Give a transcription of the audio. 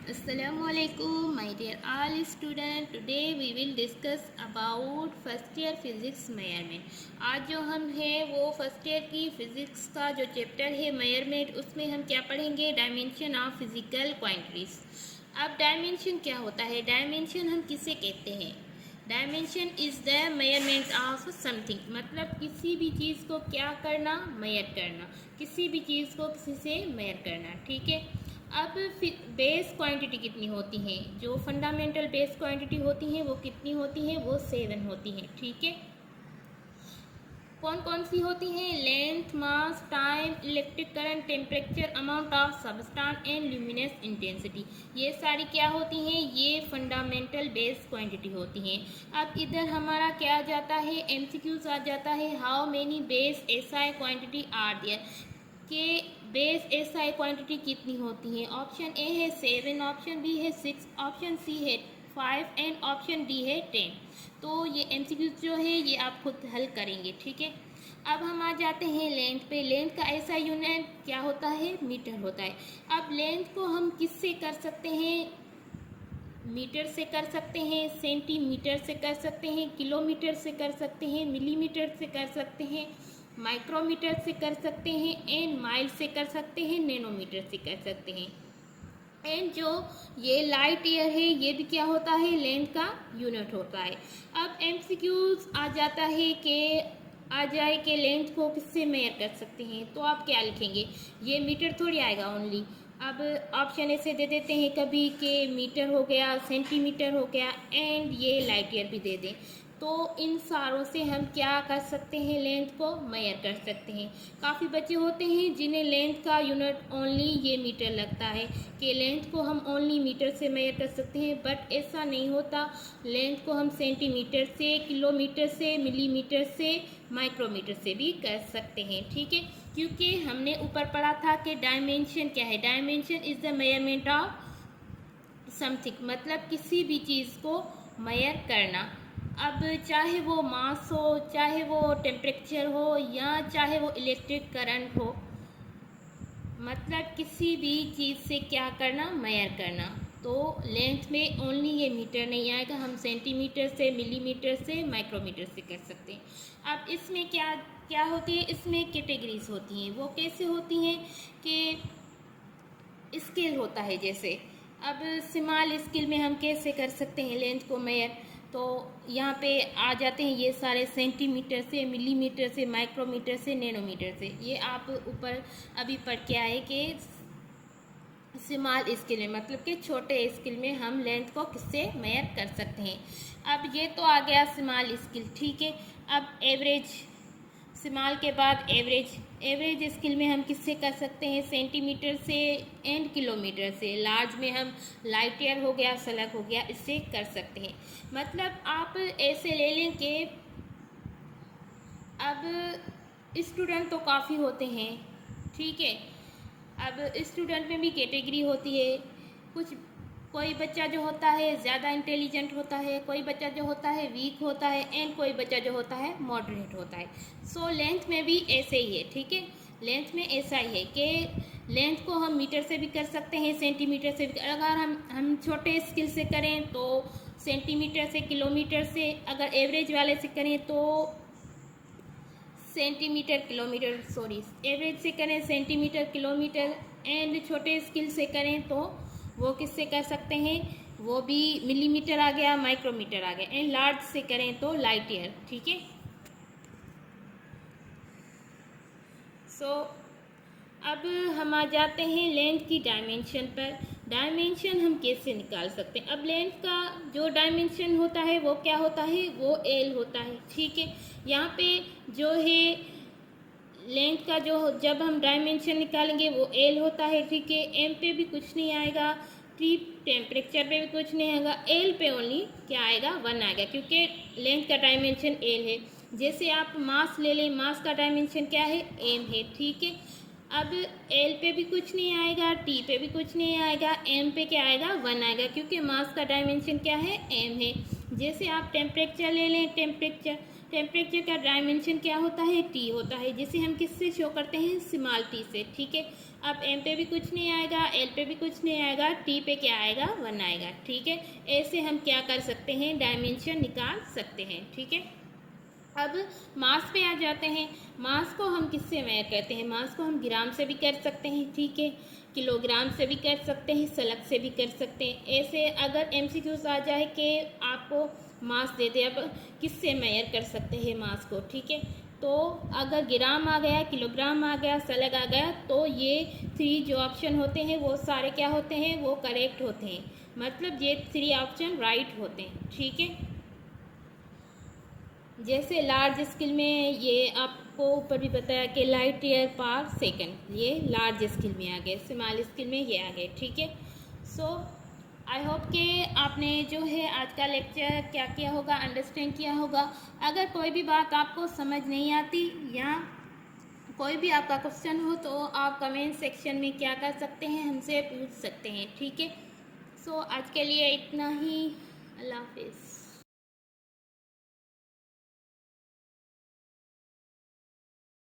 Assalamualaikum, my dear all student. Today we will discuss about first year physics measurement. आज जो हम है वो फर्स्ट ईयर की फिजिक्स का जो चैप्टर है मेजरमेंट, उसमें हम क्या पढ़ेंगे, डायमेंशन ऑफ फिजिकल क्वांटिटीज। अब डायमेंशन क्या होता है, डायमेंशन हम किसे कहते हैं। Dimension is the measurement of something, मतलब किसी भी चीज़ को क्या करना, मेजर करना, किसी भी चीज़ को किसी से मेजर करना, ठीक है। अब बेस क्वांटिटी कितनी होती हैं, जो फंडामेंटल बेस क्वांटिटी होती हैं वो कितनी होती हैं, वो 7 होती हैं, ठीक है। कौन कौन सी होती हैं, length, mass, time, electric current, temperature, amount of substance and luminous intensity. ये सारी क्या होती हैं, ये फंडामेंटल बेस क्वांटिटी होती हैं। अब इधर हमारा क्या आ जाता है, एमसीक्यूज आ जाता है, how many base SI quantity are there, के बेस एसआई क्वांटिटी कितनी होती है। ऑप्शन ए है 7, ऑप्शन बी है 6, ऑप्शन सी है 5 एंड ऑप्शन डी है 10। तो ये एमसीक्यू जो है ये आप खुद हल करेंगे, ठीक है। अब हम आ जाते हैं लेंथ पे। लेंथ का ऐसा यूनिट क्या होता है, मीटर होता है। अब लेंथ को हम किससे कर सकते हैं, मीटर से कर सकते हैं, सेंटीमीटर से कर सकते हैं, किलोमीटर से कर सकते हैं, मिलीमीटर से कर सकते हैं, माइक्रोमीटर से कर सकते हैं, एंड माइल से कर सकते हैं, नैनोमीटर से कर सकते हैं। एंड जो ये लाइट ईयर है ये भी क्या होता है, लेंथ का यूनिट होता है। अब एमसीक्यूज आ जाता है कि आ जाए कि लेंथ को किससे मेजर कर सकते हैं, तो आप क्या लिखेंगे, ये मीटर थोड़ी आएगा ओनली। अब ऑप्शन ऐसे दे देते हैं कभी कि मीटर हो गया, सेंटीमीटर हो गया, एंड ये लाइट ईयर भी दे दें। तो इन सारों से हम क्या कर सकते हैं, लेंथ को मेजर कर सकते हैं। काफ़ी बच्चे होते हैं जिन्हें लेंथ का यूनिट ओनली ये मीटर लगता है कि लेंथ को हम ओनली मीटर से मेजर कर सकते हैं, बट ऐसा नहीं होता। लेंथ को हम सेंटीमीटर से, किलोमीटर से, मिलीमीटर से, माइक्रोमीटर से भी कर सकते हैं, ठीक है। क्योंकि हमने ऊपर पढ़ा था कि डायमेंशन क्या है, dimension is the measurement of something, मतलब किसी भी चीज़ को मेजर करना। अब चाहे वो मास हो, चाहे वो टेम्परेचर हो, या चाहे वो इलेक्ट्रिक करंट हो, मतलब किसी भी चीज़ से क्या करना, मेजर करना। तो लेंथ में ओनली ये मीटर नहीं आएगा, हम सेंटीमीटर से, मिलीमीटर से, माइक्रोमीटर से कर सकते हैं। अब इसमें क्या क्या होती है, इसमें कैटेगरीज होती हैं। वो कैसे होती हैं कि स्केल होता है जैसे। अब स्मॉल स्केल में हम कैसे कर सकते हैं लेंथ को मेजर, तो यहाँ पे आ जाते हैं ये सारे सेंटीमीटर से, मिलीमीटर से, माइक्रोमीटर से, नैनोमीटर से। ये आप ऊपर अभी पढ़ के आए कि स्मॉल स्केल में, मतलब कि छोटे स्केल में हम लेंथ को किससे मेजर कर सकते हैं। अब ये तो आ गया स्मॉल स्केल, ठीक है। अब एवरेज, स्मॉल के बाद एवरेज, एवरेज स्केल में हम किससे कर सकते हैं, सेंटीमीटर से एंड किलोमीटर से। लार्ज में हम लाइट ईयर हो गया, स्लग हो गया, इससे कर सकते हैं। मतलब आप ऐसे ले लें कि अब स्टूडेंट तो काफ़ी होते हैं, ठीक है। अब स्टूडेंट में भी कैटेगरी होती है। कुछ कोई बच्चा जो होता है ज़्यादा इंटेलिजेंट होता है, कोई बच्चा जो होता है वीक होता है, एंड कोई बच्चा जो होता है मॉडरेट होता है। सो लेंथ में भी ऐसे ही है, ठीक है। लेंथ में ऐसा ही है कि लेंथ को हम मीटर से भी कर सकते हैं, सेंटीमीटर से भी। अगर हम छोटे स्केल से करें तो सेंटीमीटर से, किलोमीटर से। अगर एवरेज वाले से करें तो सेंटीमीटर, किलोमीटर, सॉरी, एवरेज से करें सेंटीमीटर, किलोमीटर, एंड छोटे स्केल से करें तो वो किससे कर सकते हैं, वो भी मिलीमीटर आ गया, माइक्रोमीटर आ गया, एंड लार्ज से करें तो लाइट ईयर, ठीक है। सो अब हम आ जाते हैं लेंथ की डायमेंशन पर। डायमेंशन हम कैसे निकाल सकते हैं। अब लेंथ का जो डायमेंशन होता है वो क्या होता है, वो एल होता है, ठीक है। यहाँ पे जो है लेंथ का जो जब हम डायमेंशन निकालेंगे वो एल होता है, ठीक है। एम पे भी कुछ नहीं आएगा, टी टेम्परेचर पे भी कुछ नहीं आएगा, एल पे ओनली क्या आएगा, 1 आएगा, क्योंकि लेंथ का डायमेंशन एल है। जैसे आप मास ले लें, मास का डायमेंशन क्या है, एम है, ठीक है। अब एल पे भी कुछ नहीं आएगा, टी पे भी कुछ नहीं आएगा, एम पे क्या आएगा, 1 आएगा, क्योंकि मास का डायमेंशन क्या है, एम है। जैसे आप टेम्परेचर ले लें, टेम्परेचर टेम्परेचर का डायमेंशन क्या होता है, टी होता है, जिसे हम किससे शो करते हैं, स्मॉल टी से। ठीक है, अब एम पे भी कुछ नहीं आएगा, एल पे भी कुछ नहीं आएगा, टी पे क्या आएगा, 1 आएगा। ठीक है, ऐसे हम क्या कर सकते हैं, डायमेंशन निकाल सकते हैं। ठीक है, अब मास पे आ जाते हैं। मास को हम किससे मेजर करते हैं, मास को हम ग्राम से भी कर सकते हैं। ठीक है, किलोग्राम से भी कर सकते हैं, सलग से भी कर सकते हैं। ऐसे अगर एमसीक्यूज आ जाए कि आपको मास दे दे, अब किससे मेजर कर सकते हैं मास को। ठीक है, तो अगर ग्राम आ गया, किलोग्राम आ गया, सलग आ गया, तो ये 3 जो ऑप्शन होते हैं वो सारे क्या होते हैं, वो करेक्ट होते हैं, मतलब ये 3 ऑप्शन राइट होते हैं। ठीक है, जैसे लार्ज स्केल में ये आपको ऊपर भी बताया कि लाइट ईयर पर सेकंड, ये लार्ज स्केल में आ गए, स्मॉल स्केल में ये आ गए। ठीक है, सो आई होप कि आपने जो है आज का लेक्चर क्या किया होगा, अंडरस्टैंड किया होगा। अगर कोई भी बात आपको समझ नहीं आती या कोई भी आपका क्वेश्चन हो तो आप कमेंट सेक्शन में क्या कर सकते हैं, हमसे पूछ सकते हैं। ठीक है, सो आज के लिए इतना ही। अल्लाह हाफिज़।